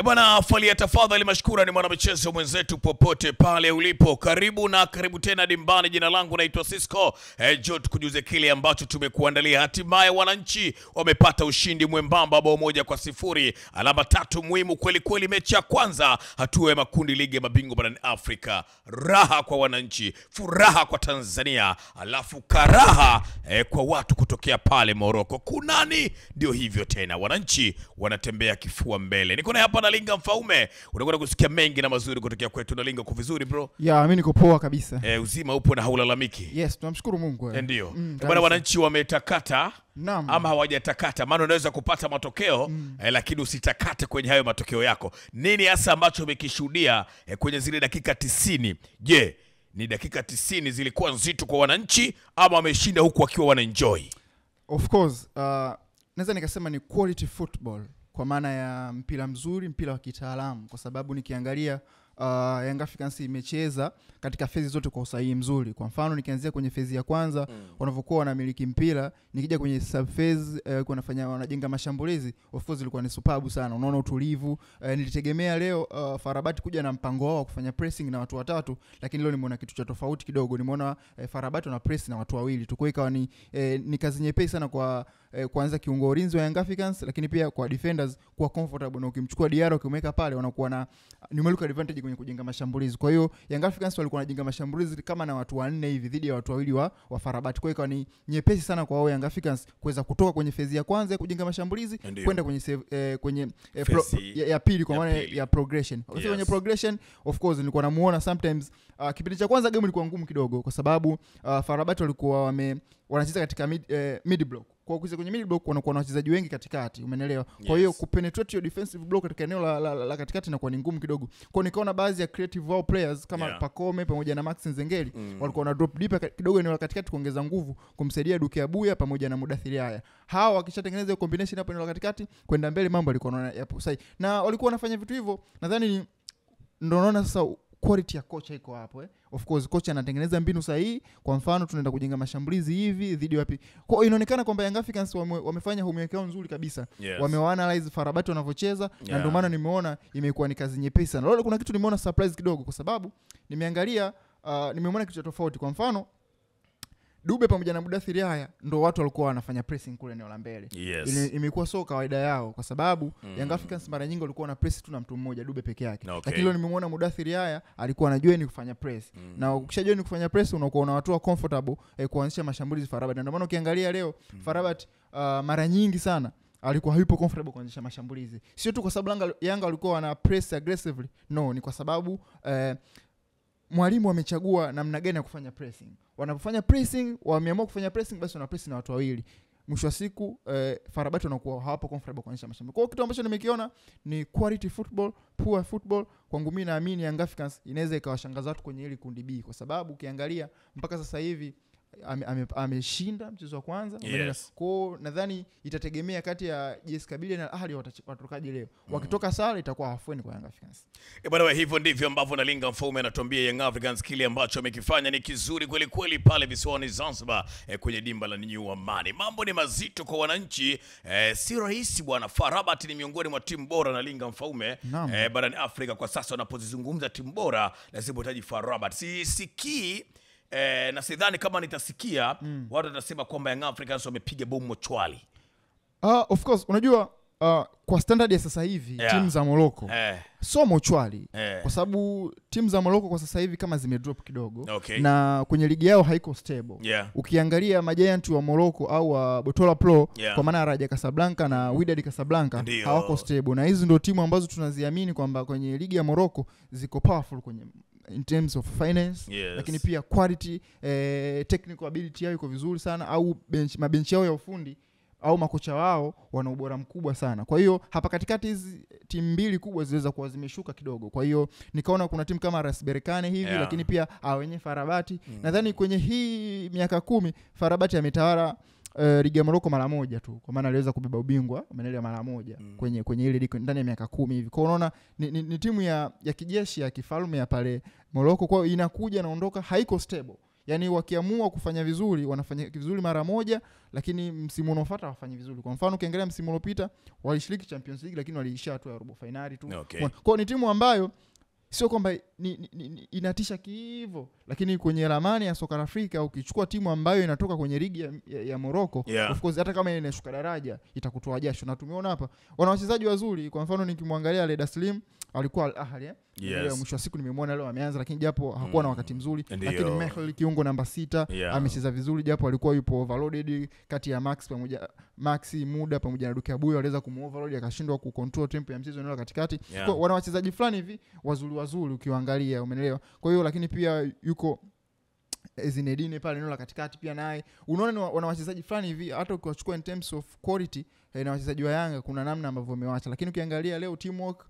Bwana Falia, tafadhali mashkura ni mwanamichezo mwenzetu popote pale ulipo. Karibu tena dimbani. Jina langu naitwa Cisco. Jot kujuze kile ambacho tumekuandalia. Hatimaye wananchi wamepata ushindi mwembamba 1-0. Alama 3 muhimu kweli kweli mechi ya kwanza hatua ya makundi ligi ya mabingwa barani Afrika. Raha kwa wananchi, furaha kwa Tanzania, alafu karaha kwa watu kutokea pale Morocco. Kunani ndio hivyo tena, wananchi wanatembea kifua mbele. Niko na hapa na Linga Mfaume. Unakwenda kusikia mengi na mazuri kutokea kwetu. Na Linga, uko vizuri bro? Ya, mimi niko poa kabisa. Uzima upo na haulalamiki? Yes, tunamshukuru Mungu. Ndio. Bwana, wananchi wametakata ama hawajatakata? Maana unaweza kupata matokeo lakini usitakate kwenye hayo matokeo yako. Nini hasa ambacho umekishuhudia kwenye zile dakika 90? Je, ni dakika 90 zilikuwa nzito kwa wananchi ama wameshinda huku wakiwa wanaenjoy? Of course, naweza nikasema ni quality football, kwa maana ya mpira mzuri, mpira wa kitaalamu, kwa sababu nikiangalia Young Africans imecheza katika fezi zote kwa usahihi mzuri. Kwa mfano nikianzia kwenye fezi ya kwanza wanavyokuwa wanamiliki mpira, nikija kwenye sub phase wanajenga mashambulizi, of course ilikuwa ni superb sana. Unaona utulivu. Nilitegemea leo Farabat kuja na mpango wao kufanya pressing na watu watatu, lakini leo nimeona kitu cha tofauti kidogo. Nimeona Farabat na press na watu wawili tu. Kwa hiyo ikawa ni kazi nyepesi sana kwa kuanza kiungo ulinzi wa Young Africans, lakini pia kwa defenders kuwa comfortable, na ukimchukua Diarra ukimweka pale wanakuwa na numerical advantage kwenye kujenga mashambulizi. Kwa hiyo Young Africans walikuwa wanajenga mashambulizi kama na watu 4 hivi dhidi ya watu wawili wa Farabat. Kwa hiyo ikawa ni nyepesi sana kwa wao Young Africans kuweza kutoka kwenye phase ya kwanza ya kujenga mashambulizi kwenda kwenye ya pili, kwa maana ya progression. Yes. Kwenye progression of course nilikuwa namuona sometimes kipindi cha kwanza game ilikuwa ngumu kidogo, kwa sababu Farabat walikuwa wanacheza katika mid block. Kwa hiyo kwenye mid block wanakuwa na wachezaji wengi katikati, umeelewa? Kwa hiyo kupenetrate your defensive block katika eneo la katikati inakuwa ni ngumu kidogo. Kwa hiyo nikaona baadhi ya creative wall players kama Pacome pamoja na Max Nzengeli walikuwa na drop deep kidogo eneo la katikati kuongeza nguvu, kumsaidia Duke Abuya pamoja na Mudathiri Yahya. Hawa wakishatengeneza hiyo combination hapo eneo la katikati kwenda mbele, mambo yalikuwa yapo sahihi. Na walikuwa wanafanya vitu hivyo, nadhani ndio naona sasa quality ya kocha iko hapo. Of course kocha anatengeneza mbinu sahihi. Kwa mfano tunaenda kujenga mashambulizi hivi dhidi wapi. Kwa hiyo inaonekana kwamba Young Africans wamefanya homework yao nzuri kabisa. Yes. Wameanalyze Farabat wanavyocheza, na ndio maana nimeona imekuwa ni kazi nyepesi sana. Leo kuna kitu nimeona surprise kidogo, kwa sababu nimeangalia nimeona kitu tofauti. Kwa mfano Dube pamoja na Mudathiri Yahya ndio watu walikuwa wanafanya pressing kule eneo la mbele. Yes. Imekuwa so kawaida yao, kwa sababu Young Africans mara nyingi walikuwa na press tu na mtu mmoja, Dube peke yake. Lakini leo nimemwona Mudathiri Yahya alikuwa anajua ni kufanya press. Na ukishajua ni kufanya press unakuwa na watu wa comfortable kuanzisha mashambulizi Farabat. Ndio maana ukiangalia leo Farabat mara nyingi sana alikuwa hayupo comfortable kuanzisha mashambulizi. Sio tu kwa sababu Yanga walikuwa wana press aggressively. No, ni kwa sababu mwalimu amechagua namna gani ya kufanya pressing. Wanapofanya pressing, wameamua kufanya pressing, basi wana press na watu wawili. Mwisho wa siku Farabat wanakuwa hawapo comfortable kuanzisha mashambulizi. Kwa hiyo kitu ambacho nimekiona ni quality football, poor football. Kwangu mimi naamini Young Africans inaweza ikawashangaza watu kwenye ile kundi B, kwa sababu ukiangalia mpaka sasa hivi ameshinda mchezo wa kwanza. Yes. Kwa nadhani itategemea kati ya JS Kabylie na Ahli watatokaje leo. Wakitoka sare itakuwa hafueni kwa Young Africans. Bwana, hivyo ndivyo ambavyo na Linga Mfaume anatuambia Young Africans kile ambacho amekifanya ni kizuri kweli kweli pale visiwani Zanzibar kwenye dimba la New Amani. Mambo ni mazito kwa wananchi, si rahisi bwana. Farabat ni miongoni mwa timu bora na Linga Mfaume barani Afrika kwa sasa. Wanapozizungumza timu bora lazima utaji Farabat. Sisikii na sidhani kama nitasikia watu watasema kwamba Young Africans wamepiga bomu mochwali. Of course unajua kwa standard ya sasa hivi timu za Morocco so mochwali, kwa sababu timu za Morocco kwa sasa hivi kama zimedrop kidogo. Na kwenye ligi yao haiko stable. Ukiangalia majiant wa Morocco au Botola Pro kwa maana Raja Casablanca na Wydad Casablanca hawako stable, na hizi ndio timu ambazo tunaziamini kwamba kwenye ligi ya Morocco ziko powerful kwenye in terms of finance. Lakini pia quality, technical ability yao iko vizuri sana, au mabenchi yao ya ufundi au makocha wao wana ubora mkubwa sana. Kwa hiyo hapa katikati hizi timu mbili kubwa ziweza kuwa zimeshuka kidogo. Kwa hiyo nikaona kuna timu kama RS Berkane hivi, lakini pia wenye Farabati. Nadhani kwenye hii miaka 10 Farabati ametawala ligi ya Morocco mara moja tu, kwa maana aliweza kubeba ubingwa umeelewa mara moja kwenye ile ligi ndani ya miaka 10 hivi. Kwa unaona ni timu ya kijeshi ya kifalme ya pale Morocco. Kwa hiyo inakuja naondoka, haiko stable. Yani wakiamua kufanya vizuri wanafanya vizuri mara moja, lakini msimu unaofuata wafanye vizuri. Kwa mfano ukiangalia msimu uliopita walishiriki Champions League lakini waliishia hatua ya robo finali tu. Okay. Kwa ni timu ambayo sio kwamba inatisha hivyo, lakini kwenye ramani ya soka la Afrika ukichukua timu ambayo inatoka kwenye ligi ya Morocco, yeah, of course hata kama inashuka daraja itakutoa jasho. Na tumeona hapa wana wachezaji wazuri. Kwa mfano nikimwangalia Reda Slim alikuwa Al Ahly, yes, mwisho wa siku nimemwona leo ameanza, lakini japo hakuwa na wakati mzuri. Ndiyo. Lakini Mehli kiungo namba 6, yeah, amecheza vizuri japo alikuwa yupo overloaded kati ya Maxi Muda pamoja na Duke Abuya, aliweza kumoverload akashindwa kucontrol tempo ya mchezo eneo katikati. Yeah. Kwa wana wachezaji fulani hivi wazuri ukiangalia, umeelewa. Kwa hiyo lakini pia yuko Zinedine pale eneo la katikati pia naye. Unaona wana wachezaji fulani hivi hata ukiwachukua in terms of quality na wachezaji wa Yanga kuna namna ambavyo wamewacha. Lakini ukiangalia leo teamwork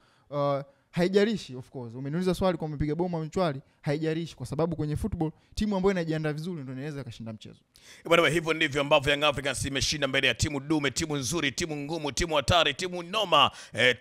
haijalishi. Of course umeniuliza swali kwa mpiga bomu mchwali, haijalishi kwa sababu kwenye football timu ambayo inajiandaa vizuri ndio inaweza kushinda mchezo. Bwana, hivyo ndivyo ambavyo Young Africans imeshinda mbele ya timu dume, timu nzuri, timu ngumu, timu hatari, timu noma,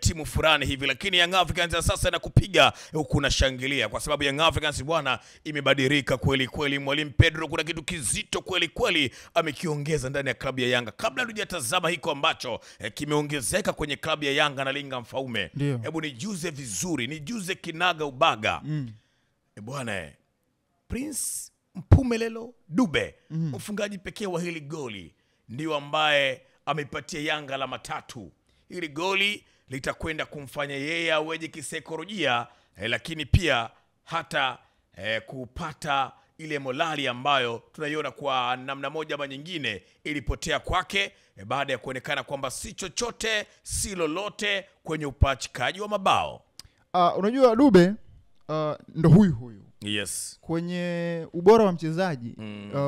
timu fulani hivi. Lakini Young Africans sasa inakupiga huku na shangilia kwa sababu Young Africans bwana imebadilika kweli kweli. Mwalimu Pedro kuna kitu kizito kweli kweli amekiongeza ndani ya klabu ya Yanga. Kabla hatujatazama hiko ambacho kimeongezeka kwenye klabu ya Yanga na Linga Mfaume, hebu nijuze vizuri, nijuze kinaga ubaga. Bwana Prince Mpumelelo Dube, mfungaji pekee wa hili goli, ndio ambaye ameipatia Yanga alama 3. Hili goli litakwenda kumfanya yeye aweje kisaikolojia, lakini pia hata kupata ile morali ambayo tunaiona kwa namna moja ama nyingine ilipotea kwake baada ya kuonekana kwamba si chochote si lolote kwenye upachikaji wa mabao. Unajua Dube ndo huyu. Yes. Kwenye ubora wa mchezaji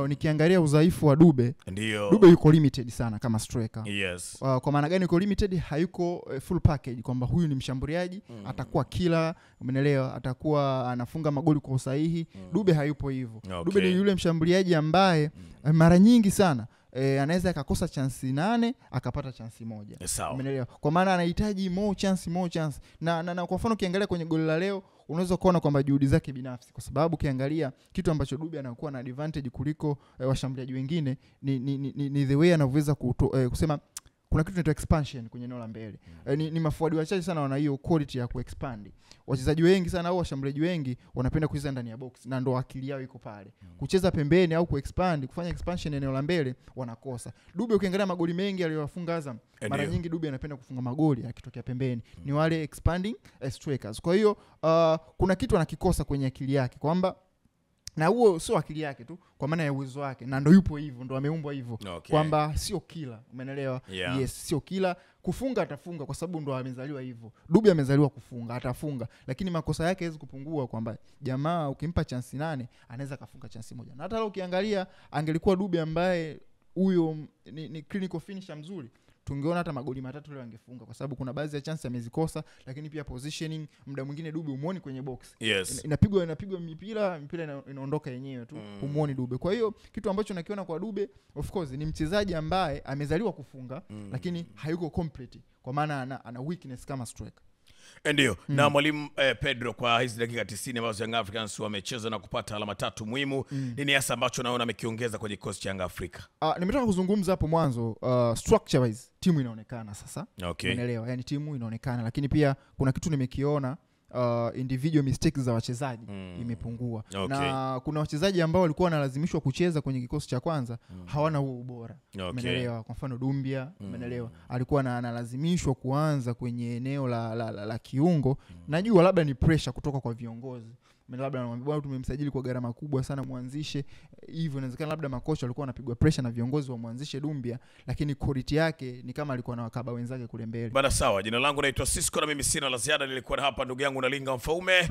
nikiangalia udhaifu wa Dube, ndio Dube yuko limited sana kama striker. Yes. Kwa maana gani yuko limited? Hayuko full package kwamba huyu ni mshambuliaji, atakuwa killer, umeelewa, atakuwa anafunga magoli kwa usahihi. Dube hayupo hivyo. Okay. Dube ni yule mshambuliaji ambaye mara nyingi sana anaweza akakosa chance 8 akapata chance 1. Umeelewa? Kwa maana anahitaji more chance. Na kwa mfano ukiangalia kwenye goli la leo unaweza kuona kwamba juhudi zake binafsi, kwa sababu ukiangalia kitu ambacho Dube anakuwa na advantage kuliko washambuliaji wengine ni the way anavyoweza kusema kuna kitu inaitwa expansion kwenye eneo la mbele. Ni mafuadi wachache sana wana hiyo quality ya kuexpand. Wachezaji wengi sana au washambuliaji wengi wanapenda kucheza ndani ya box na ndo akili yao iko pale. Kucheza pembeni au kuexpand, kufanya expansion eneo la mbele wanakosa. Dube ukiangalia magoli mengi aliyowafunga Azam, mara nyingi Dube anapenda kufunga magoli akitokea pembeni. Ni wale expanding strikers. Kwa hiyo kuna kitu anakikosa kwenye akili yake kwamba, na huo sio akili yake tu, kwa maana ya uwezo wake, na ndo yupo hivyo, ndo ameumbwa hivyo. Okay. Kwamba sio kila, umeelewa? Yeah. Yes, sio kila. Kufunga atafunga kwa sababu ndo amezaliwa hivyo. Dube amezaliwa kufunga, atafunga, lakini makosa yake hawezi kupungua kwamba jamaa ukimpa chance 8 anaweza kafunga chance 1. Na hata leo ukiangalia angelikuwa Dube ambaye huyo ni clinical finisher mzuri, tungeona hata magoli 3 leo angefunga, kwa sababu kuna baadhi ya chance amezikosa. Lakini pia positioning, muda mwingine Dube umuoni kwenye box. Yes. Inapigwa mipira inaondoka yenyewe tu, umuoni Dube. Kwa hiyo kitu ambacho nakiona kwa Dube, of course ni mchezaji ambaye amezaliwa kufunga, lakini hayuko complete kwa maana ana weakness kama striker. Ndio. Na mwalimu Pedro, kwa hizi dakika 90 ambazo Young Africans wamecheza na kupata alama 3 muhimu, nini hasa ambacho naona amekiongeza kwenye kikosi cha Young Africa? Nimetaka kuzungumza hapo mwanzo, structure wise timu inaonekana sasa. Okay. Unaelewa? Yani timu inaonekana, lakini pia kuna kitu nimekiona, individual mistakes za wachezaji imepungua. Okay. Na kuna wachezaji ambao walikuwa wanalazimishwa kucheza kwenye kikosi cha kwanza hawana huo ubora. Okay. Umeelewa? Kwa mfano Dumbia, umeelewa, alikuwa analazimishwa kuanza kwenye eneo la kiungo. Najua labda ni pressure kutoka kwa viongozi. Labda anamwambia bwana, tumemsajili kwa gharama kubwa sana, muanzishe hivyo. Inawezekana labda makocha walikuwa wanapigwa pressure na viongozi wa muanzishe Dumbia, lakini quality yake ni kama alikuwa na wakaba wenzake kule mbele. Bana, sawa. Jina langu naitwa Cisco na mimi sina la ziada. Nilikuwa hapa ndugu yangu na Linga Mfaume.